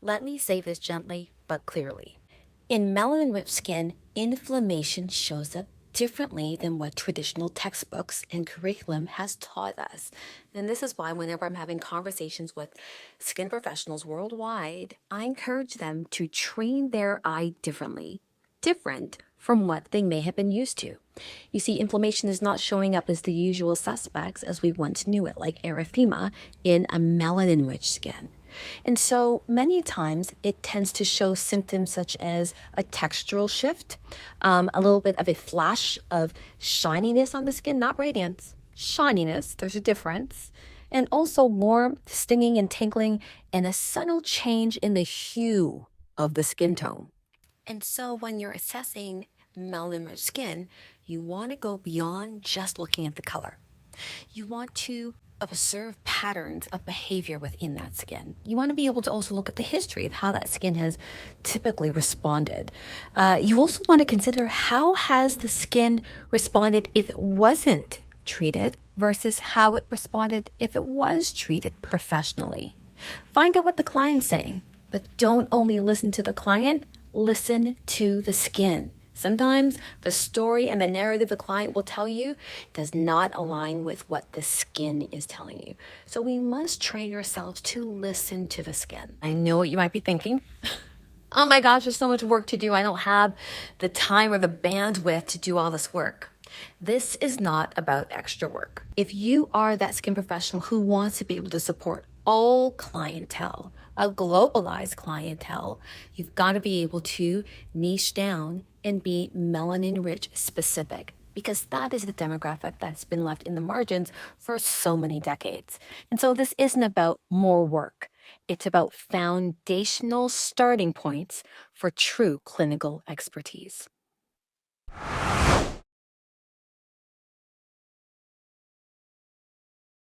Let me say this gently but clearly. In melanin-rich skin, inflammation shows up differently than what traditional textbooks and curriculum has taught us. And this is why whenever I'm having conversations with skin professionals worldwide, I encourage them to train their eye differently, different from what they may have been used to. You see, inflammation is not showing up as the usual suspects as we once knew it, like erythema in a melanin-rich skin. And so many times it tends to show symptoms such as a textural shift, a little bit of a flash of shininess on the skin, not radiance, shininess, there's a difference. And also warmth, stinging and tingling, and a subtle change in the hue of the skin tone. And so when you're assessing melanin-rich skin, you want to go beyond just looking at the color. You want to observe patterns of behavior within that skin. You want to be able to also look at the history of how that skin has typically responded. You also want to consider how has the skin responded if it wasn't treated versus how it responded if it was treated professionally. Find out what the client's saying, but don't only listen to the client, listen to the skin. Sometimes the story and the narrative the client will tell you does not align with what the skin is telling you. So we must train ourselves to listen to the skin. I know what you might be thinking. Oh my gosh, there's so much work to do. I don't have the time or the bandwidth to do all this work. This is not about extra work. If you are that skin professional who wants to be able to support all clientele, a globalized clientele, you've got to be able to niche down and be melanin-rich specific, because that is the demographic that's been left in the margins for so many decades. And so this isn't about more work. It's about foundational starting points for true clinical expertise.